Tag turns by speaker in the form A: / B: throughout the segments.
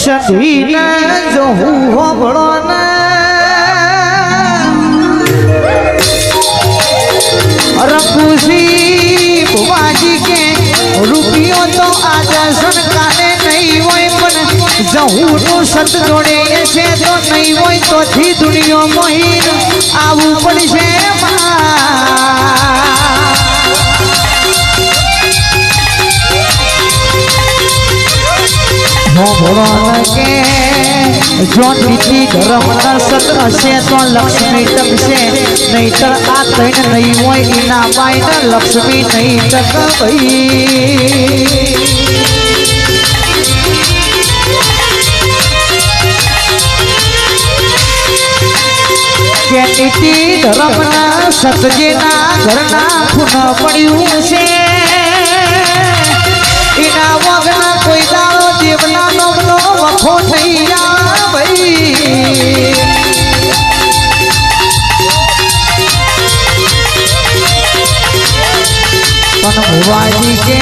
A: સધીને જો હું હોબળો ને રઘુજી ભુવાજી કે રૂપિયો તો આજે સરકારે નહીં હોય પણ જહુનું સત જોડે છે તો નહીં હોય તો થી દુનિયા મોહીન આવવું પડશે ભગવાન કે જો નીતિ ધર્મના સત હશે તો લક્ષ્મી ટકશે નહીતર આ તૈન નહીં હોય એના બાઈને લક્ષ્મી નહીં ટક ભાઈ કે નીતિ ધર્મના સતજીના ઘરના ખૂન પડ્યું છે એના વગના કોઈ દાડો દેવના નોમનો વખો થઈ જા ભાઈ પણ ભુવાજી કે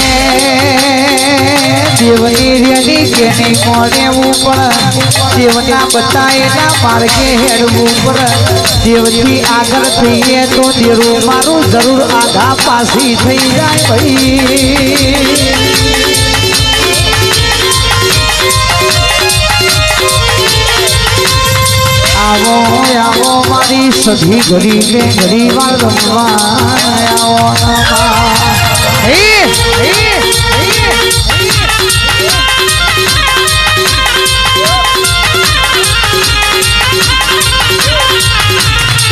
A: દેવની રેડી કે નહીં મોડેવું પણ દેવના બતાયેલા માર્ગે હેડવું પણ દેવથી આગળ થઈએ તો દેરું મારું જરૂર આઘા પાછી થઈ જાય ભાઈ આવો આવો મારી સધી ઘડી કે ઘડી વાર રમવા આવો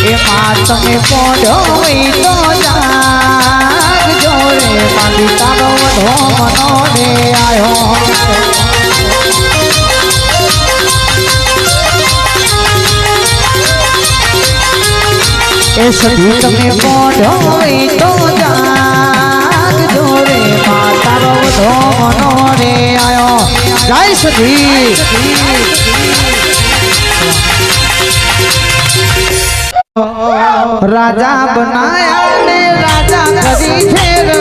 A: એમાં તમે પોઢો તો જાગજો રે મારી તારો વધો મનો રે આયો એ સધી તમે પોઢો તો જાગજો રે માતારો વધો મનો રે આયો જય સધી રાજા બનાયા ને રાજા કરી ફેર રે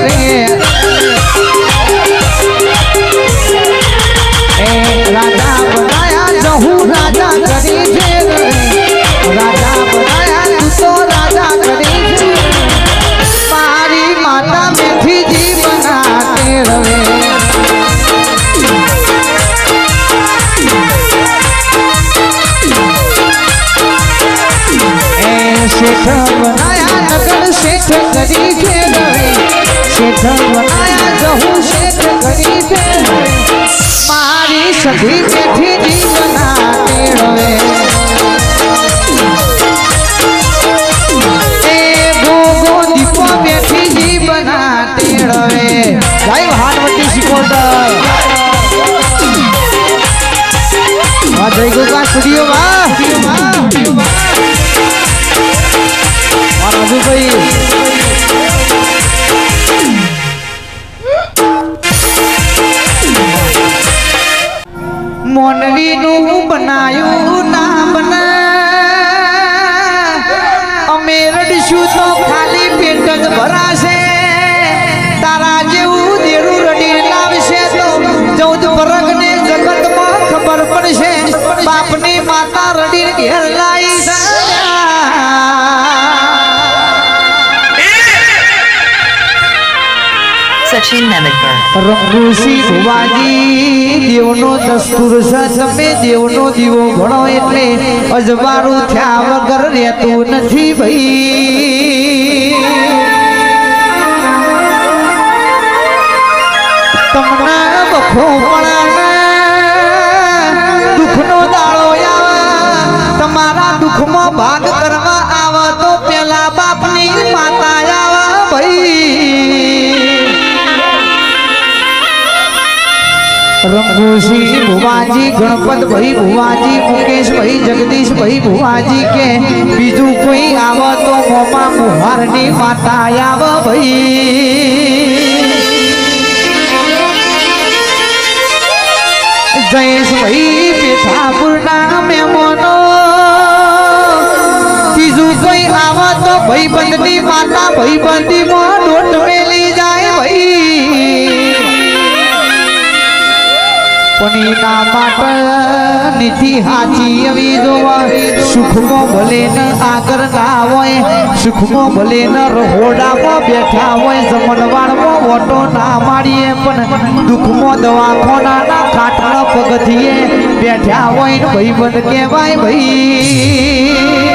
A: એ રાજા બનાયા જહુ રાજા કરી ફેર રે રાજા બનાયા તું તો રાજા કરી ફેર મારી માતા મેથી જી બનાતે રે શેઠ બનાયા નગર શેઠ કરી ફેર શેઠ બનાયા જહુ શેઠ કરી ફેર મારી સધી બેઠી જી બનાતે હવે એ ગોગો દીપો બેઠી જી બનાતે હવે જય હાનવતી શિકોતર આ જય ગોગા સ્ટુડિયો વાહ રાજુ ભાઈ મોનવી નું બનાયું ના બના અમે રડીશું તો ખાલી પેટ જ ભરાશે તારા જેવું દેરું રડી લાવશે તો 14 વર્ગ ને જગતમાં ખબર પડશે બાપની માતા રડી ઘેર લાવી
B: સચિન મેમતગર
A: રઘુજી ભુવાજી દેવનો દસ્તુર છે તમે દેવનો દીવો ભણો એટલે અજવાળું થયા વગર રહેતું નથી ભાઈ તમને બખો પણ દુઃખનો દાડો આવે તમારા દુઃખમાં ભાગ કરવા આવે તો પેલા બાપની માતા આવે ભાઈ રઘુજી ભુવાજી ગણપત ભાઈ ભુવાજી મુકેશ ભાઈ જગદીશ ભાઈ ભુવાજી કે બીજું કોઈ આવ તો મોમા મુહારની માતા આવ ભાઈ જયેશ ભાઈ પેઠાપુરના મહેમાનો બીજું કોઈ આવ તો ભાઈબંધની માતા ભાઈબંધીમાં ડોટ મેલી જાય ભાઈ પણ એના માટે નીતિ હાચી એવી જોવા સુખમાં ભલે ન આગળ ના હોય સુખમાં ભલે ન રહોડામાં બેઠા હોય જમણવાળમાં ઓટો ના મારીએ પણ દુઃખમાં દવાખાનાના ખાટલા પગથિયે બેઠા હોય ને ભાઈબંધ કહેવાય ભાઈ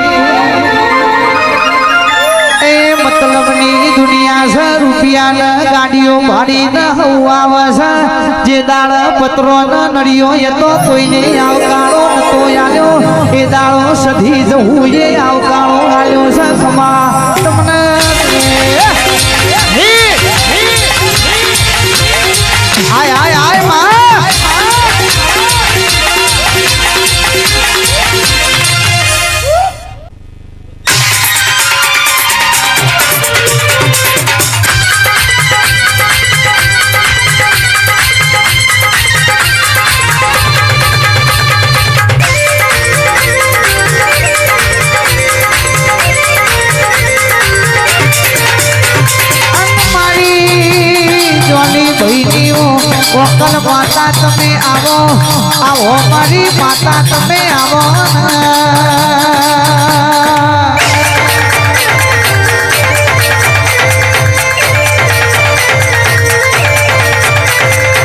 A: એ મતલબની દુનિયા છે રૂપિયાના ગાડીઓ ભાડીને હવાવે છે જે દાળ પત્રો ન નડિયો એ તો કોઈને આવકારો નતો આલ્યો એ દાળો સધી જવું એ આવકારો આલ્યો છે ખમા તમને હાય હાય હાય માં વકલ માતા તમે આવો આવો મારી માતા તમે આવો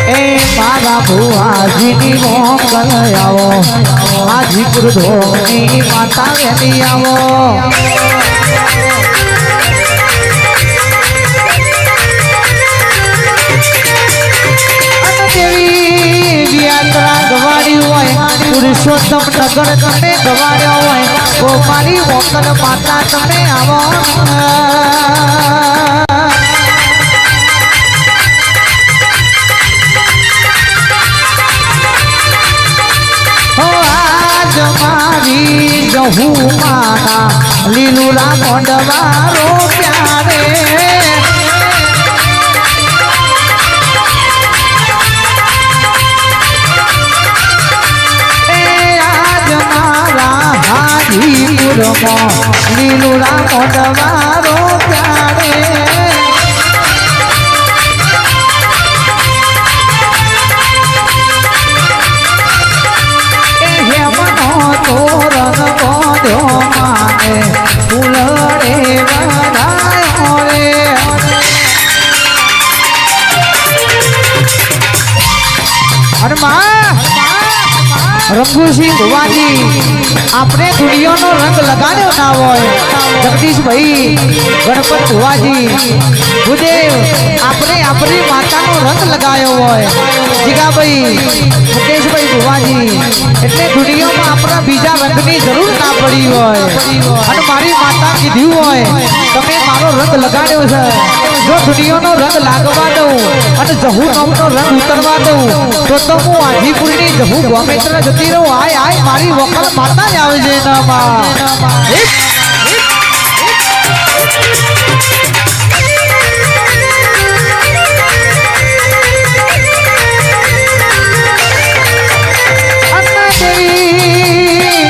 A: એ મારા ભુવાજીની મોકલ આવો હાજીપુર ધોની માતા વેલી આવો પુરુષોત્તમ નગર તમે ગવાડ્યો હોય ઓ મારી મોકલ માતા તમે આવો આજ મારી જહુ માના લીલુલા મોંડવારો પ્યારે લીલુડા મોઢવારો પ્યારે એ હેમનો તોરણ બોધ્યો માને ફૂલડે વધાયો રે હનુમાન રંગુસિંહ ભુવાજી આપણે દુનિયાનો રંગ લગાડ્યો ના હોય જગદીશભાઈ ગણપત ભુવાજી ભુદેવ આપણે આપણી માતાનો રંગ લગાવ્યો હોય જીગાભાઈ મુકેશભાઈ ભુવાજી એટલે દુનિયામાં આપણા બીજા રંગની જરૂર ના પડી હોય અને મારી માતા કીધું હોય તમે મારો રંગ લગાડ્યો છે જો દુનિયાનો રંગ લાગવા દઉં અને જહુ નામનો રંગ ઉતરવા દઉં તો હું હાજીપુરની જહુ ગોમેત્ર જતી રહું આય આય મારી વકલ માતા જ આવે છે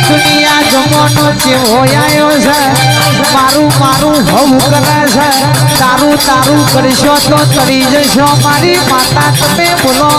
A: દુનિયા જમવાનો જેવો આવ્યો છે મારું મારું હવું કરે છે તારું તારું કરશો તો તરી જશો મારી માતા તમે બોલો